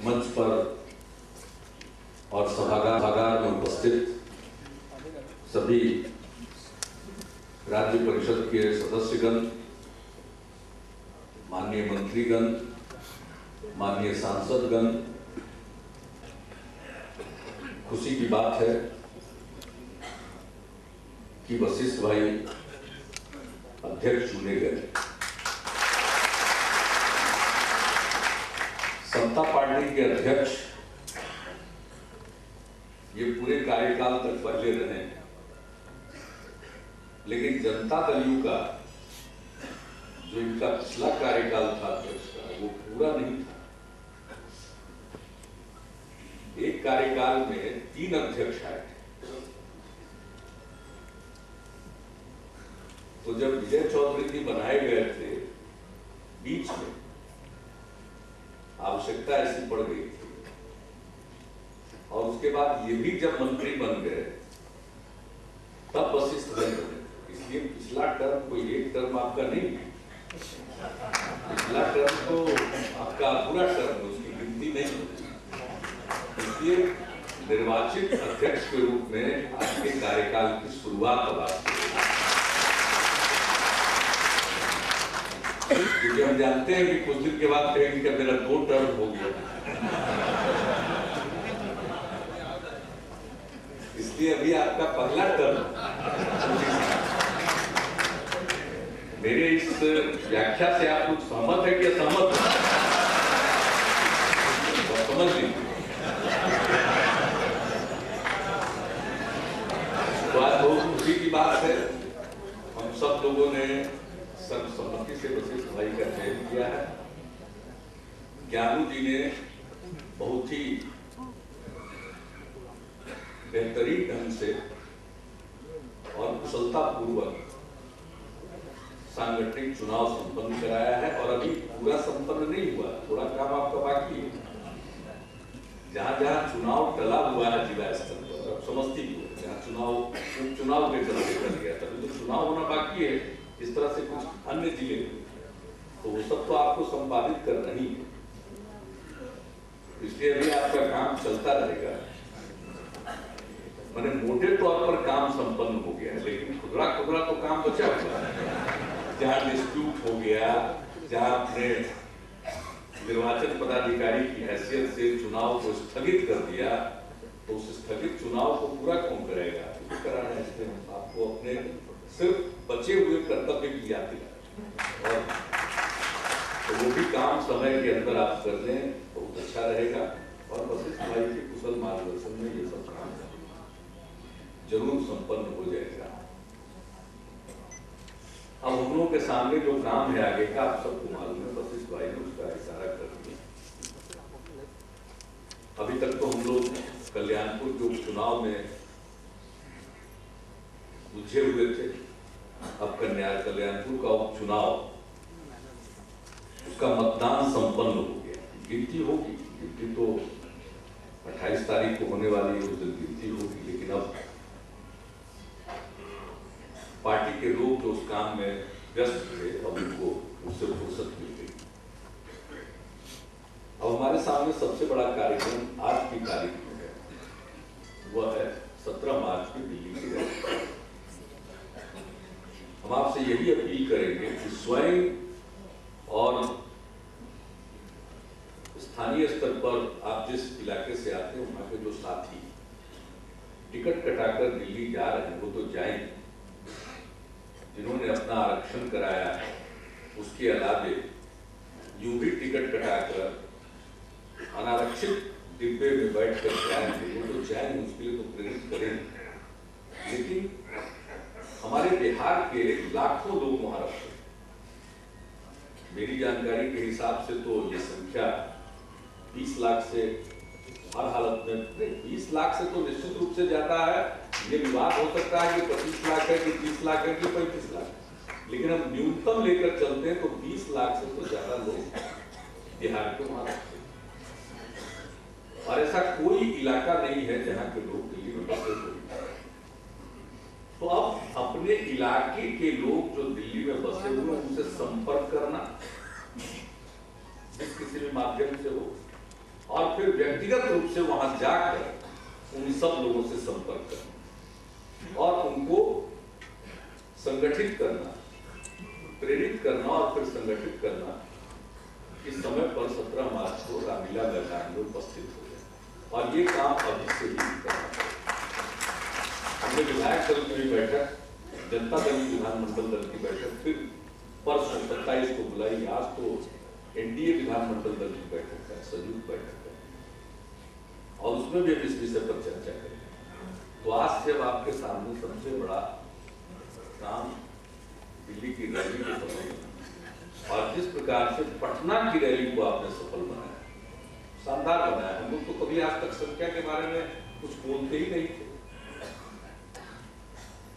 मंच पर और सभागार में उपस्थित सभी राज्य परिषद के सदस्यगण, माननीय मंत्रीगण, माननीय सांसदगण, खुशी की बात है कि वशिष्ठ भाई अध्यक्ष चुने गए। सत्ता पार्टी के अध्यक्ष ये पूरे कार्यकाल तक पहले रहे, लेकिन जनता दल यू का जो इनका पिछला कार्यकाल था अध्यक्ष का, वो पूरा नहीं था। एक कार्यकाल में 3 अध्यक्ष आए थे। तो जब विजय चौधरी जी बनाए गए थे, बीच में आवश्यकता ऐसी पड़ गई थी, और उसके बाद ये भी जब मंत्री बन गए तब वशिष्ठ भाई बने। इसलिए पिछला टर्म कोई एक टर्म आपका नहीं, पिछला टर्म तो आपका पूरा टर्म, उसकी गिनती नहीं होती। इसलिए निर्वाचित अध्यक्ष के रूप में आपके कार्यकाल की शुरुआत अब आपकी, क्योंकि हम जानते हैं कि कुछ दिन के बाद कहेंगे कि मेरा 2 टर्म हो गया। इसलिए अभी आपका पहला टर्म। मेरे इस व्याख्या से आप कुछ सहमत है कि असहमत है? तो समझ लीजिए। तो आज बहुत खुशी की बात है, हम सब लोगों ने सर्वसम्मति से वशिष्ठ भाई का चयन किया है। ज्ञानू जी ने बहुत ही बेहतरीन ढंग से और कुशलता पूर्वक सांगठनिक चुनाव संपन्न कराया है, और अभी पूरा संपन्न नहीं हुआ, थोड़ा काम आपका बाकी है। जहां जहां चुनाव टला हुआ है जिला स्तर पर, समस्तीपुर जहां चुनाव उपचुनाव के चलते कर गया था, तो चुनाव होना बाकी है। इस तरह से कुछ अन्य जिले, तो वो सब तो आपको संपादित करना ही है। इसलिए अभी आपका काम चलता रहेगा। मैंने मोटे तौर पर काम संपन्न हो गया है, लेकिन खुदरा तो काम बचा हुआ है। जहां डिस्प्यूट हो गया, जहां अपने निर्वाचन पदाधिकारी की हैसियत से चुनाव को स्थगित कर दिया, तो उस स्थगित चुनाव को पूरा कौन करेगा? कराना है। इसमें आपको अपने सिर्फ बचे हुए कर्तव्य की याद दिलाए, और तो वो भी काम समय के अंदर आप कर लें, बहुत अच्छा रहेगा। और वशिष्ठ भाई के कुशल मार्गदर्शन में ये सब काम जरूर संपन्न हो जाएगा। अब हम लोगों के सामने जो काम है आगे का, आप सबको मालूम है, वशिष्ठ भाई ने उसका इशारा कर दिया। अभी तक तो हम लोग कल्याणपुर के उपचुनाव में उलझे हुए थे। अब कल्याणपुर का उपचुनाव, उसका मतदान संपन्न हो गया। गिनती होगी, गिनती तो 28 तारीख को होने वाली है, उस दिन गिनती होगी। लेकिन अब पार्टी के लोग जो उस काम में व्यस्त थे, अब उनको उससे फुर्सत मिल गई। अब हमारे सामने सबसे बड़ा कार्यक्रम आज की तारीख में है, वह है 17 मार्च की दिल्ली की रैली। हम आपसे यही अपील करेंगे कि स्वयं और स्थानीय स्तर पर आप जिस इलाके से आते हैं, वहां के जो साथी टिकट कटाकर दिल्ली जा रहे हैं, वो तो जाएंगे। जिन्होंने अपना आरक्षण कराया है, उसके अलावे यूं भी टिकट कटाकर अनारक्षित डिब्बे में बैठकर जाएंगे, वो तो जाएंगे, उसके लिए तो प्रेरित करेंगे। लेकिन हमारे बिहार के लाखों लोग वहां रहते हैं। मेरी जानकारी के हिसाब से तो ये संख्या 20 लाख से हर हालत में, 20 लाख से तो निश्चित रूप से ज्यादा है। ये विवाद हो सकता है कि 25 लाख है कि 30 लाख है कि 35 लाख, लेकिन हम न्यूनतम लेकर चलते हैं तो 20 लाख से तो ज्यादा लोग बिहार के वहां रहते हैं। और ऐसा कोई इलाका नहीं है जहां के लोग दिल्ली में बसे हुए। तो अब अपने इलाके के लोग जो दिल्ली में बसे हुए हैं, उनसे संपर्क करना, किसी भी माध्यम से हो, और रूप से वहां जाकर उन सब लोगों से संपर्क करना और उनको संगठित करना, प्रेरित करना और फिर संगठित करना कि समय पर 17 मार्च को रामलीला मैदान में उपस्थित हो जाए। और ये काम अभी से ही करना पड़ेगा। हमने विधायक दल की भी बैठक, जनता दल विधानमंडल दल की बैठक फिर परसों 27 को बुलाई। आज तो एनडीए विधानमंडल दल की बैठक है, संयुक्त बैठक है, और उसमें भी हम इस विषय पर चर्चा करेंगे। तो आज से अब आपके सामने सबसे बड़ा काम दिल्ली की रैली को सफल, और जिस प्रकार से पटना की रैली को आपने सफल बनाया, शानदार बनाया। हम लोग तो कभी आज तक संख्या के बारे में कुछ बोलते ही नहीं थे,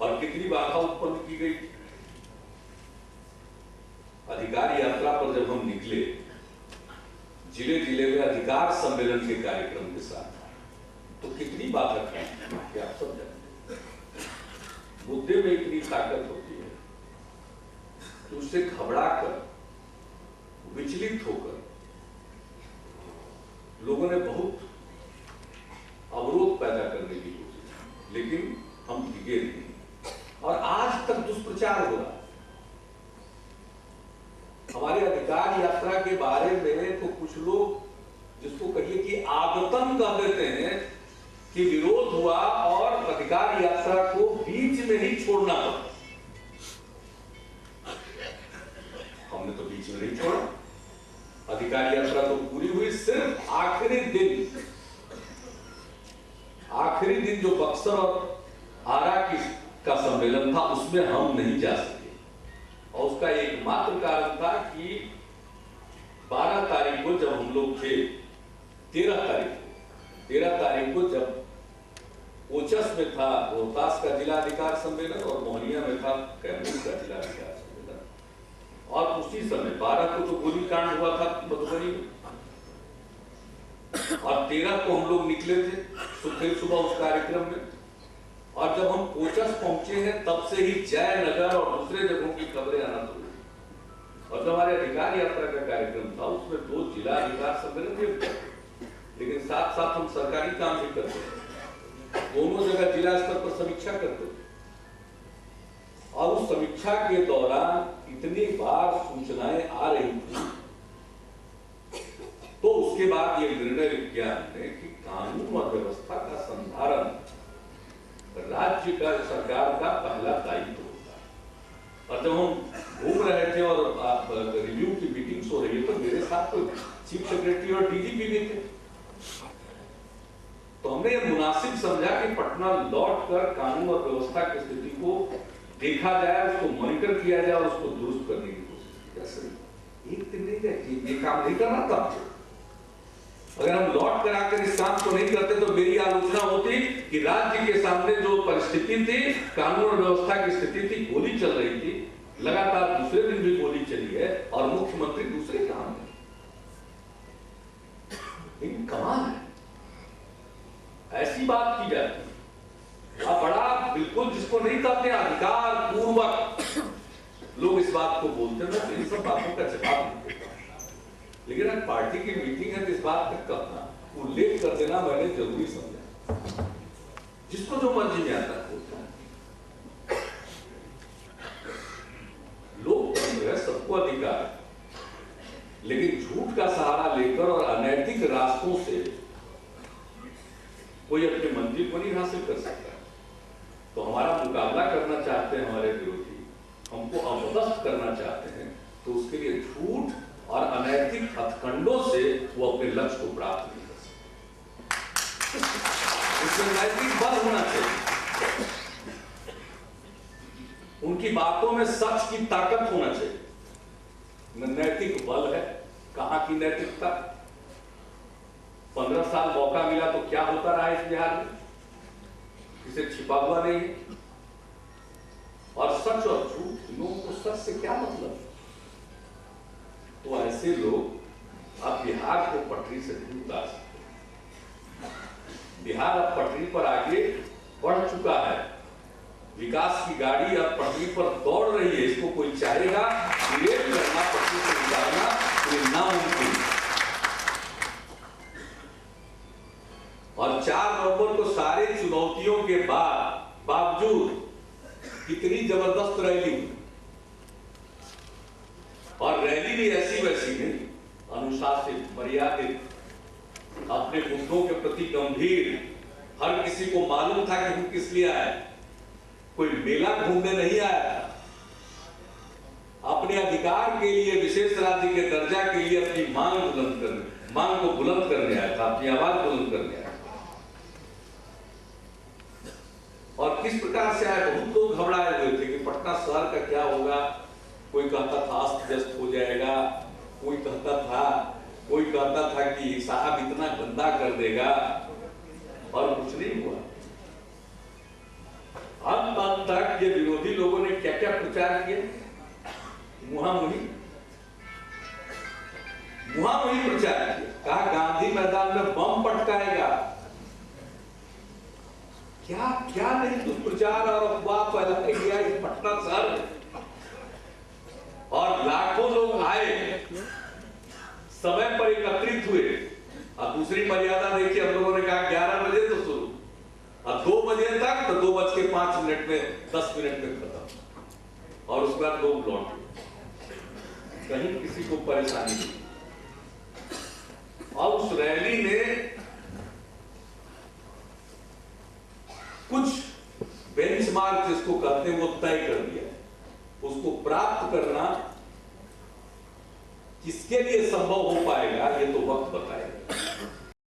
और कितनी बाधा उत्पन्न की गई। अधिकार यात्रा पर जब हम निकले, जिले जिले में अधिकार सम्मेलन के कार्यक्रम के साथ, तो कितनी बाधा थी कि आप सब जानते हैं। मुद्दे में इतनी ताकत होती है कि उससे घबरा कर, विचलित होकर लोगों ने बहुत अवरोध पैदा करने की कोशिश की, लेकिन हम टिके नहीं। और आज तक दुष्प्रचार हो रहा। हमारे अधिकार यात्रा के बारे में तो कुछ लोग जिसको कहिए कि आदतन कह देते हैं कि विरोध हुआ और अधिकार यात्रा को बीच में ही छोड़ना पड़ा। हमने तो बीच में नहीं छोड़ा, अधिकार यात्रा तो पूरी हुई। सिर्फ आखिरी दिन जो बक्सर और आरा का सम्मेलन था, उसमें हम नहीं जा सके, और उसका एकमात्र कारण था कि 12 तारीख को जब हम लोग थे, 13 तारीख को जब ओचस में था रोहतास का जिला अधिकार सम्मेलन और मोहनिया में था कैमूर का जिला अधिकार सम्मेलन, और उसी समय 12 को तो गोलीकांड हुआ था मधुबनी में, और 13 को हम लोग निकले थे सुबह उस कार्यक्रम में। और जब हम कोचस पहुंचे हैं तब से ही जयनगर और दूसरे जगहों की खबरें आना शुरू हुई। और जब हमारे अधिकार यात्रा का कार्यक्रम था, उसमें 2 जिला अधिकार सम्मेलन भी होते, लेकिन साथ साथ हम सरकारी काम भी करते थे। दोनों जगह जिला स्तर पर समीक्षा करते थे, और उस समीक्षा के दौरान इतनी बार सूचनाएं आ रही थी, तो उसके बाद ये निर्णय लिया हमने कि कानून और व्यवस्था का संधारण राज्य का सरकार का पहला दायित्व होता है। और जब हम घूम रहे थे और रिव्यू की मीटिंग्स हो रही है, तो मेरे साथ तो चीफ सेक्रेटरी और डीजीपी भी थे। तो हमने ये मुनासिब समझा कि पटना लौटकर कानून और व्यवस्था की स्थिति को देखा जाए, उसको मॉनिटर किया जाए और उसको दुरुस्त करने की कोशिश की। एक दिन नहीं, ये काम नहीं करना था। अगर हम लौट कर आकर इस काम को नहीं करते तो मेरी आलोचना होती कि राज्य के सामने जो परिस्थिति थी, कानून और व्यवस्था की स्थिति थी, गोली चल रही थी, लगातार दूसरे दिन भी गोली चली है, और मुख्यमंत्री दूसरे काम में। लेकिन कमाल है, ऐसी बात की जाती है। अब बड़ा बिल्कुल जिसको नहीं कहते अधिकार पूर्वक लोग इस बात को बोलते हैं, तो इन सब बातों का जवाब नहीं देता। लेकिन अगर पार्टी की मीटिंग है तो इस बात का कहना, उल्लेख कर देना मैंने जरूरी समझा। जिसको जो मर्जी में आता है, लोकतंत्र है, सबको अधिकार है, लेकिन झूठ का सहारा लेकर और अनैतिक रास्तों से कोई अपनी मंजिल को नहीं हासिल कर सकता। तो हमारा मुकाबला करना चाहते हैं हमारे विरोधी, हमको अपदस्थ करना चाहते हैं, तो उसके लिए झूठ और अनैतिक हथकंडों से वो अपने लक्ष्य को प्राप्त नहीं कर सकते। इसमें नैतिक बल होना चाहिए, उनकी बातों में सच की ताकत होना चाहिए। नैतिक बल है, कहां की नैतिकता? 15 साल मौका मिला तो क्या होता रहा इस बिहार में, इसे छिपा हुआ नहीं है। और सच और झूठ, लोगों को सच से क्या मतलब? तो ऐसे लोग अब बिहार को पटरी से नहीं उतार सकते। बिहार अब पटरी पर आगे बढ़ चुका है, विकास की गाड़ी अब पटरी पर दौड़ रही है। इसको कोई चाहेगा ब्रेक करना, पटरी से उतारना, ये नामुमकिन। और 4 नवंबर को सारे चुनौतियों के बावजूद कितनी जबरदस्त रैली हुई, और रैली भी ऐसी वैसी नहीं, अनुशासित, मर्यादित, अपने मुद्दों के प्रति गंभीर। हर किसी को मालूम था कि हम किस लिए आए, कोई मेला घूमने नहीं आया था, अपने अधिकार के लिए, विशेष राज्य के दर्जा के लिए अपनी मांग को बुलंद करने आया था, अपनी आवाज बुलंद करने आया था। और किस प्रकार से आए, बहुत लोग घबराए हुए थे कि पटना शहर का क्या होगा। कोई कहता था अस्त व्यस्त हो जाएगा, कोई कहता था कि साहब इतना गंदा कर देगा, और कुछ नहीं हुआ। अंत तक ये विरोधी लोगों ने क्या क्या प्रचार किया, मुहामुही प्रचार किया। कहा गांधी मैदान में बम पटकाएगा, क्या क्या नहीं दुष्प्रचार और अफवाह फैलाया गया इस पटना शहर में। और लाखों लोग आए, समय पर एकत्रित हुए। और दूसरी मर्यादा देखिए, हम लोगों ने कहा 11 बजे तो शुरू, और 2 बजे तक, तो 2:05 में 10 मिनट में खत्म, और उसके बाद लोग लौटे। कहीं किसी को परेशानी नहीं। और उस रैली ने कुछ बेंचमार्क जिसको कहते हैं वो तय कर दिया। उसको प्राप्त करना किसके लिए संभव हो पाएगा, ये तो वक्त बताएगा।